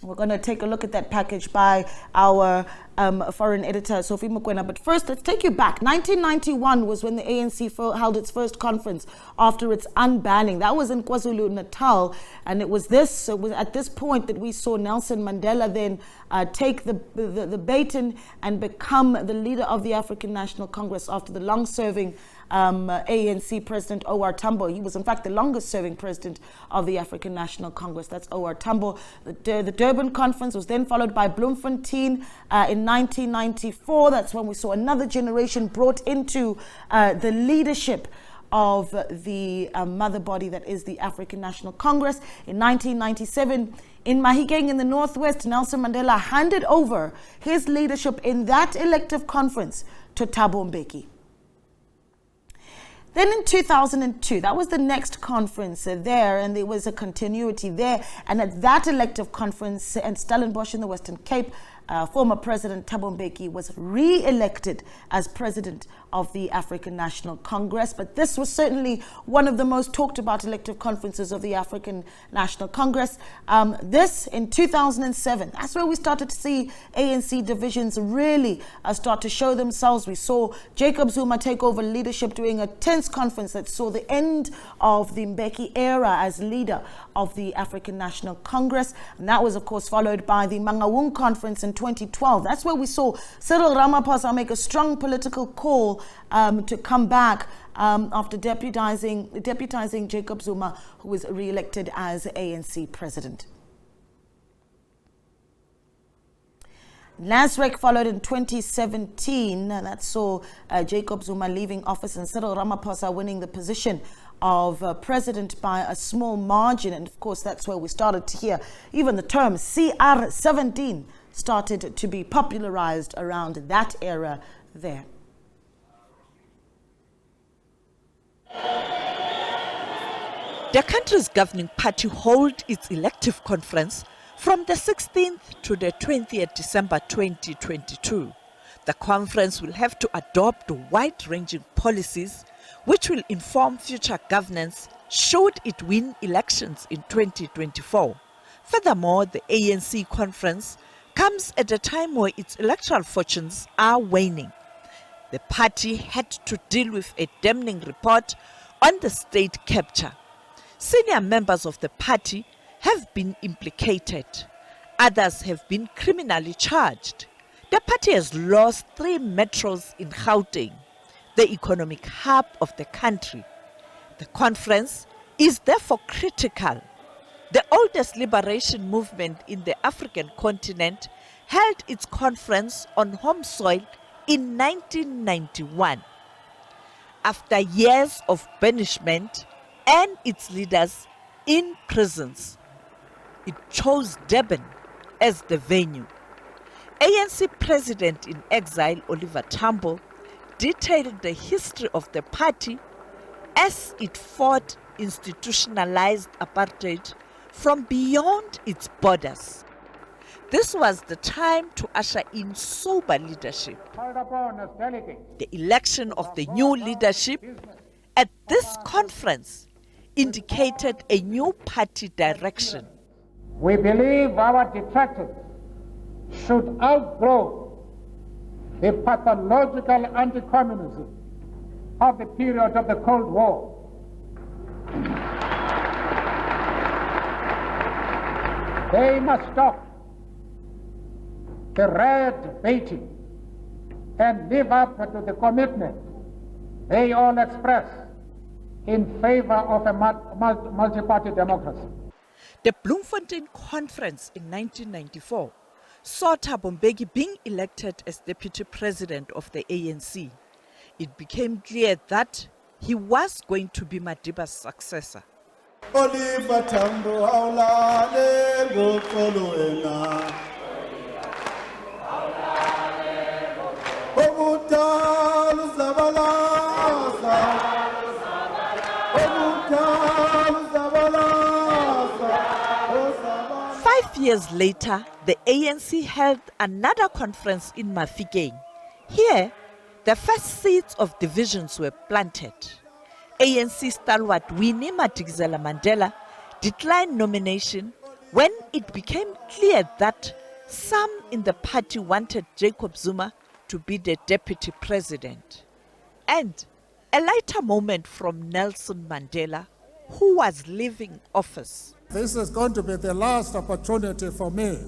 We're going to take a look at that package by our foreign editor, Sophie Mokoena. But first, let's take you back. 1991 was when the ANC held its first conference after its unbanning. That was in KwaZulu-Natal. And it was at this point that we saw Nelson Mandela then take the baton and become the leader of the African National Congress after the long-serving ANC President O.R. Tambo. He was, in fact, the longest-serving president of the African National Congress. That's O.R. Tambo. The Durban Conference was then followed by Bloemfontein in 1994. That's when we saw another generation brought into the leadership of the mother body that is the African National Congress. In 1997, in Mahikeng in the Northwest, Nelson Mandela handed over his leadership in that elective conference to Thabo Mbeki. Then in 2002, that was the next conference there, and there was a continuity there. And at that elective conference in Stellenbosch in the Western Cape, former President Thabo Mbeki was re-elected as president of the African National Congress. But this was certainly one of the most talked about elective conferences of the African National Congress. This in 2007, that's where we started to see ANC divisions really start to show themselves. We saw Jacob Zuma take over leadership during a tense conference that saw the end of the Mbeki era as leader of the African National Congress. And that was, of course, followed by the Mangaung Conference in 2012. That's where we saw Cyril Ramaphosa make a strong political call to come back after deputizing Jacob Zuma, who was re-elected as ANC president. Nasrec followed in 2017, and that saw Jacob Zuma leaving office and Cyril Ramaphosa winning the position of president by a small margin. And of course, that's where we started to hear even the term CR17 started to be popularized around that era there. The country's governing party holds its elective conference from the 16th to the 20th December 2022. The conference will have to adopt wide-ranging policies which will inform future governance should it win elections in 2024. Furthermore, the ANC Conference comes at a time where its electoral fortunes are waning. The party had to deal with a damning report on the state capture. Senior members of the party have been implicated. Others have been criminally charged. The party has lost 3 metros in Gauteng, the economic hub of the country. The conference is therefore critical. The oldest liberation movement in the African continent held its conference on home soil in 1991. After years of banishment and its leaders in prisons, it chose Durban as the venue. ANC President in exile Oliver Tambo detailed the history of the party as it fought institutionalized apartheid from beyond its borders. This was the time to usher in sober leadership. The election of the new leadership at this conference indicated a new party direction. We believe our detractors should outgrow the pathological anti-communism of the period of the Cold War. They must stop the red baiting and live up to the commitment they all express in favor of a multi-party democracy. The Bloemfontein Conference in 1994 saw Thabo Mbeki being elected as deputy president of the ANC. It became clear that he was going to be Madiba's successor. Oliver Tambo awulale ngoxolo wena obudala uzabalaza obudala uzabalaza. 5 years later, the ANC held another conference in Mafikeng. Here, the first seeds of divisions were planted. ANC stalwart Winnie Madikizela Mandela declined nomination when it became clear that some in the party wanted Jacob Zuma to be the deputy president. And a lighter moment from Nelson Mandela, who was leaving office. This is going to be the last opportunity for me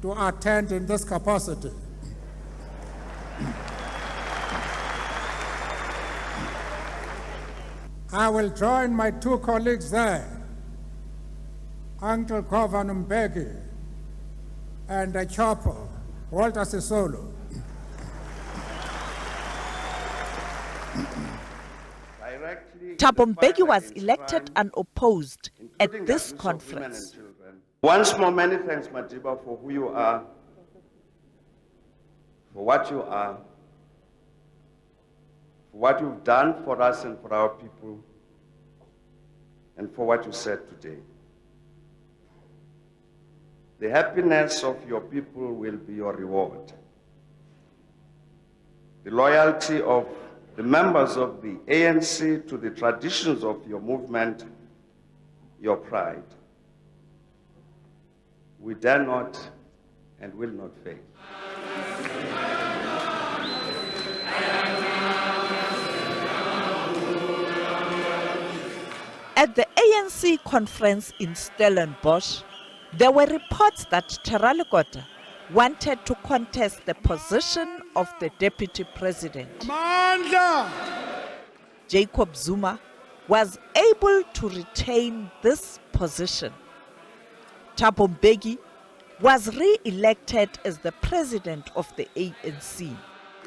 to attend in this capacity. I will join my two colleagues there, Uncle Kovan Mbeki and the chopper, Walter Sisulu. Thabo Mbeki was elected unopposed at this conference. Once more, many thanks, Madiba, for who you are, for what you are, for what you've done for us and for our people, and for what you said today. The happiness of your people will be your reward. The loyalty of the members of the ANC to the traditions of your movement, your pride. We dare not and will not fail. At the ANC conference in Stellenbosch, there were reports that Terralikota wanted to contest the position of the deputy president. Mandla! Jacob Zuma was able to retain this position. Thabo Mbeki was re-elected as the president of the ANC.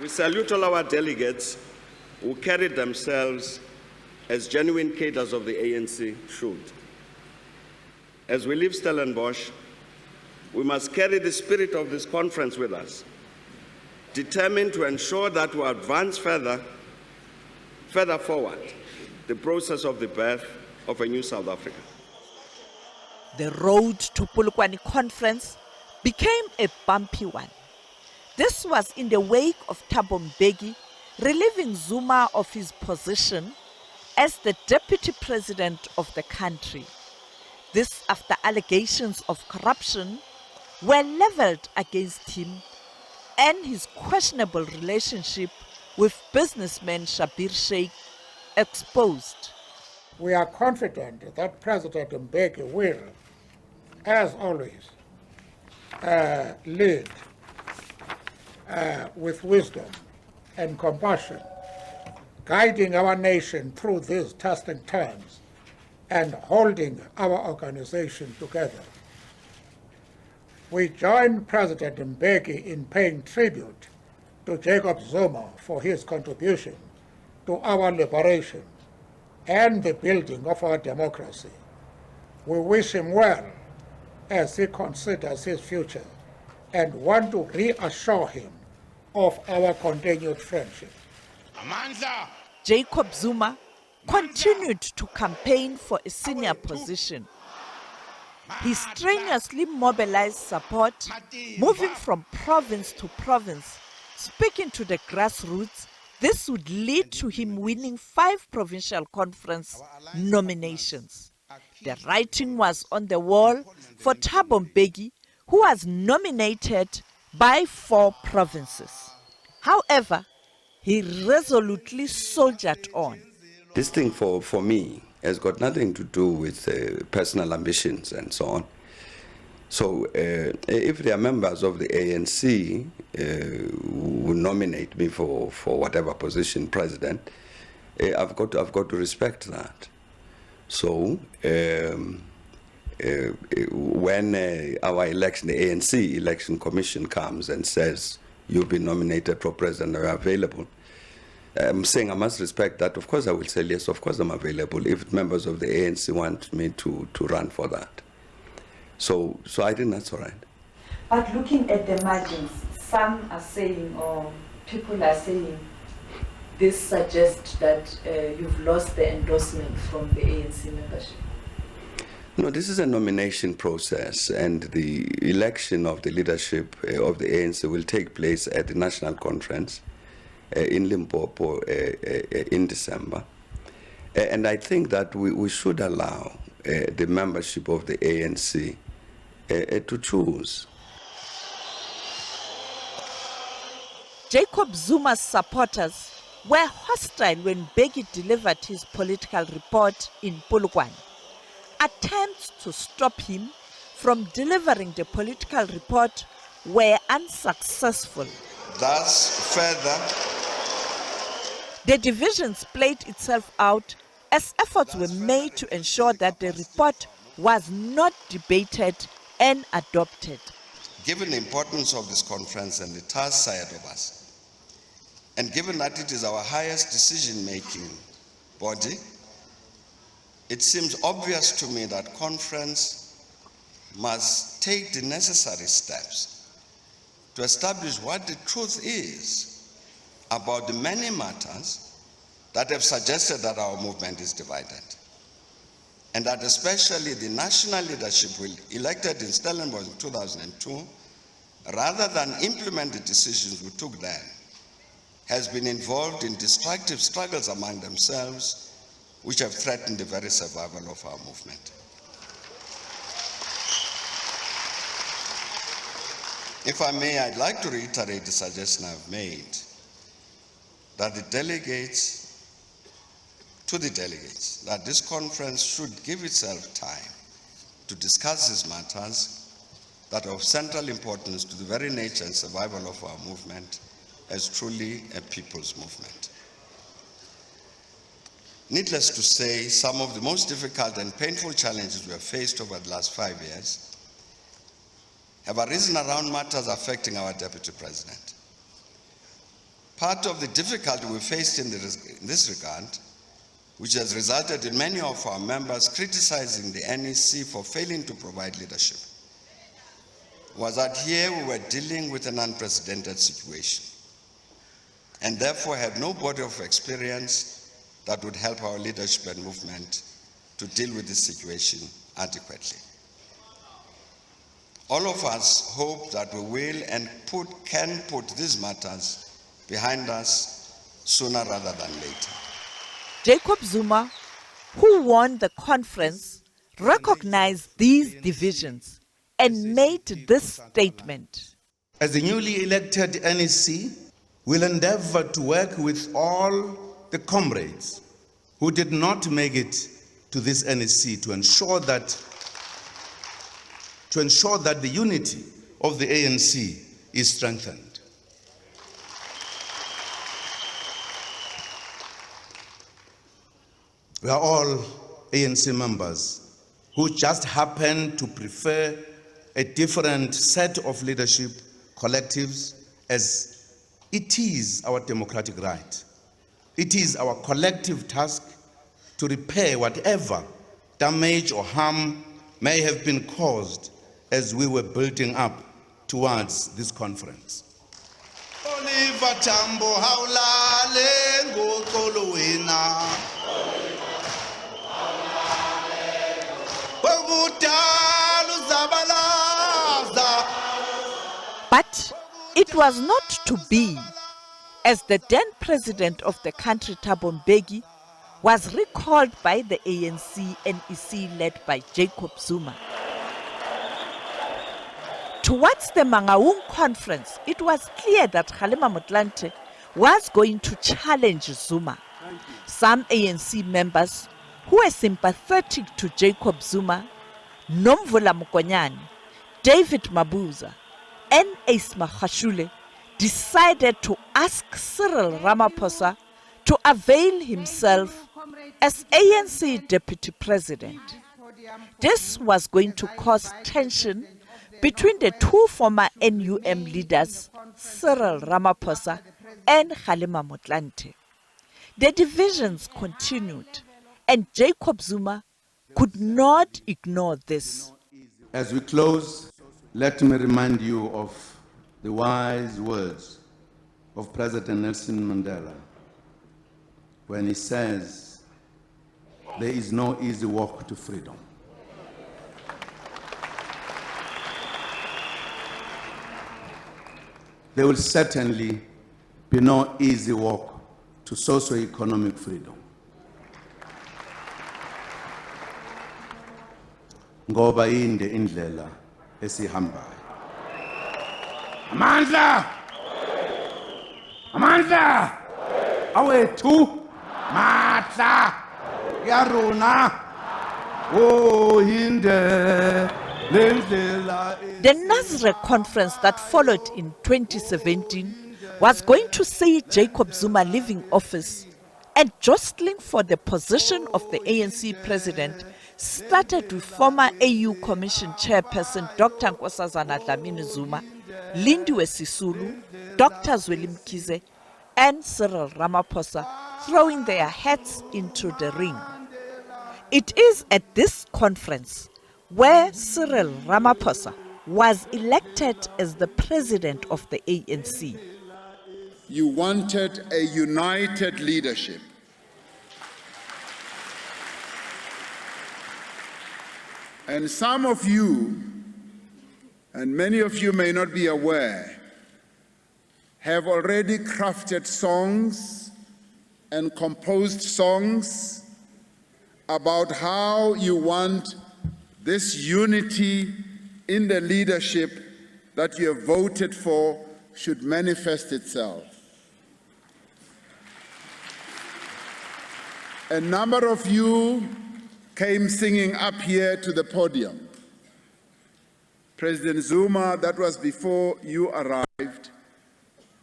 We salute all our delegates who carried themselves as genuine cadres of the ANC should. As we leave Stellenbosch, we must carry the spirit of this conference with us, determined to ensure that we advance further forward the process of the birth of a new South Africa. The road to Polokwane Conference became a bumpy one. This was in the wake of Thabo Mbeki relieving Zuma of his position as the deputy president of the country. This after allegations of corruption were leveled against him and his questionable relationship with businessman Schabir Shaik exposed. We are confident that President Mbeki will, as always, lead with wisdom and compassion, guiding our nation through these testing times and holding our organization together. We join President Mbeki in paying tribute to Jacob Zuma for his contribution to our liberation and the building of our democracy. We wish him well as he considers his future and want to reassure him of our continued friendship. Jacob Zuma continued to campaign for a senior position. He strenuously mobilized support, moving from province to province, speaking to the grassroots. This would lead to him winning 5 provincial conference nominations. The writing was on the wall for Thabo Mbeki, who was nominated by 4 provinces. However, he resolutely soldiered on. This thing for me has got nothing to do with personal ambitions and so on. So if there are members of the ANC who nominate me for whatever position, president, I've got to respect that. So when our election, the ANC election commission comes and says, you've been nominated for president, are available, I'm saying I must respect that. Of course I will say yes, of course I'm available if members of the ANC want me to run for that. So I think that's all right. But looking at the margins, some are saying, or people are saying, this suggests that you've lost the endorsement from the ANC membership. No, this is a nomination process, and the election of the leadership of the ANC will take place at the National Conference in Limpopo in December. And I think that we should allow the membership of the ANC to choose. Jacob Zuma's supporters were hostile when Mbeki delivered his political report in Polokwane. Attempts to stop him from delivering the political report were unsuccessful. Thus, further, The divisions played itself out as efforts were made to ensure that the report was not debated and adopted. given the importance of this conference and the task ahead of us, and given that it is our highest decision-making body, it seems obvious to me that conference must take the necessary steps to establish what the truth is about the many matters that have suggested that our movement is divided, and that especially the national leadership elected in Stellenbosch in 2002, rather than implement the decisions we took then, has been involved in destructive struggles among themselves, which have threatened the very survival of our movement. If I may, I'd like to reiterate the suggestion I've made that the delegates, that this conference should give itself time to discuss these matters that are of central importance to the very nature and survival of our movement as truly a people's movement. Needless to say, some of the most difficult and painful challenges we have faced over the last 5 years have arisen around matters affecting our Deputy President. Part of the difficulty we faced in this regard, which has resulted in many of our members criticizing the NEC for failing to provide leadership, was that here we were dealing with an unprecedented situation, and therefore had no body of experience that would help our leadership and movement to deal with this situation adequately. All of us hope that we will and can put these matters behind us sooner rather than later. Jacob Zuma, who won the conference, recognized these divisions and made this statement. As the newly elected NEC, will endeavor to work with all the comrades who did not make it to this NEC to ensure that the unity of the ANC is strengthened. We are all ANC members who just happen to prefer a different set of leadership collectives, as it is our democratic right. It is our collective task to repair whatever damage or harm may have been caused as we were building up towards this conference. Oliver Tambo haulale ngokolo wena. But it was not to be, as the then president of the country, Thabo Mbeki, was recalled by the ANC NEC led by Jacob Zuma. Towards the Mangaung conference, it was clear that Kgalema Motlanthe was going to challenge Zuma. Some ANC members who were sympathetic to Jacob Zuma, Nomvula Mokonyane, David Mabuza, and Isma Khashule, decided to ask Cyril Ramaphosa to avail himself as ANC Deputy President. This was going to cause tension between the two former NUM leaders, Cyril Ramaphosa and Kgalema Motlanthe. The divisions continued, and Jacob Zuma could not ignore this. As we close, let me remind you of the wise words of President Nelson Mandela when he says, "There is no easy walk to freedom." There will certainly be no easy walk to socio-economic freedom. Ngoba inde indlela esihambayo. Amandla! Amandla! Awethu! Matla! Yarona! Oh, hinde! Lendlela The Nazareth conference that followed in 2017 was going to see Jacob Zuma leaving office, and jostling for the position of the ANC president started with former AU Commission chairperson Dr. Nkosazana Dlamini Zuma, Lindiwe Sisulu, Dr. Zweli Mkhize, and Cyril Ramaphosa throwing their hats into the ring. It is at this conference where Cyril Ramaphosa was elected as the president of the ANC. You wanted a united leadership. And some of you, and many of you may not be aware, have already crafted songs and composed songs about how you want this unity in the leadership that you have voted for should manifest itself. A number of you came singing up here to the podium. President Zuma, that was before you arrived.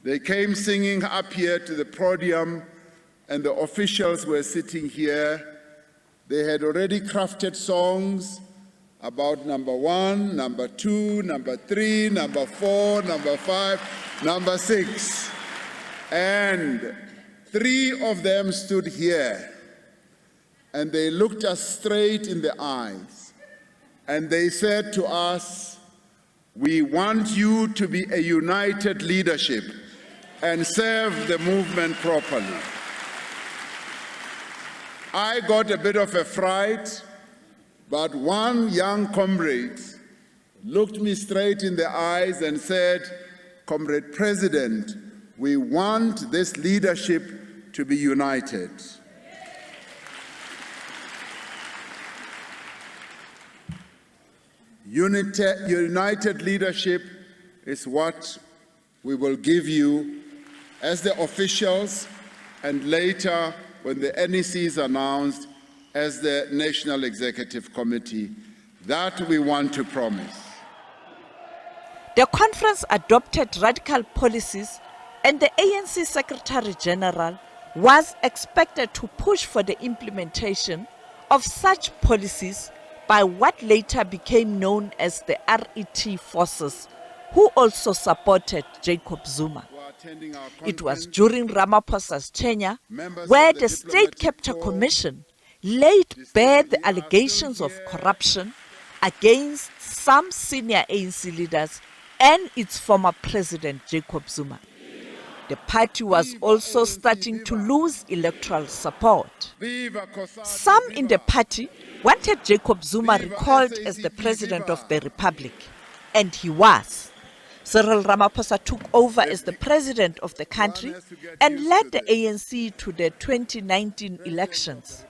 They came singing up here to the podium, and the officials were sitting here. They had already crafted songs about number 1, number 2, number 3, number 4, number 5, number 6. And 3 of them stood here, and they looked us straight in the eyes, and they said to us, "We want you to be a united leadership and serve the movement properly." I got a bit of a fright, but one young comrade looked me straight in the eyes and said, "Comrade President, we want this leadership to be united." United leadership is what we will give you as the officials, and later when the NEC is announced, as the National Executive Committee. That we want to promise. The conference adopted radical policies, and the ANC Secretary General was expected to push for the implementation of such policies by what later became known as the RET forces, who also supported Jacob Zuma. It was during Ramaphosa's tenure where the State Capture Commission laid bare the allegations of corruption against some senior ANC leaders and its former president, Jacob Zuma. The party was also starting to lose electoral support. Some in the party wanted Jacob Zuma recalled as the president of the republic, and he was. Cyril Ramaphosa took over as the president of the country and led the ANC to the 2019 elections.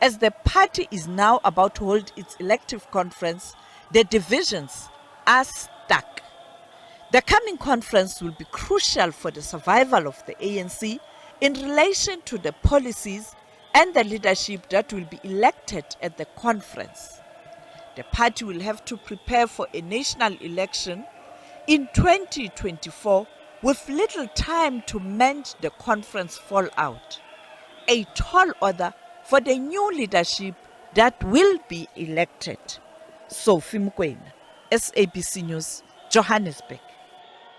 As the party is now about to hold its elective conference, the divisions are stuck. The coming conference will be crucial for the survival of the ANC in relation to the policies and the leadership that will be elected at the conference. The party will have to prepare for a national election in 2024 with little time to mend the conference fallout. A tall order for the new leadership that will be elected. Sophie Mokoena, SABC News, Johannesburg.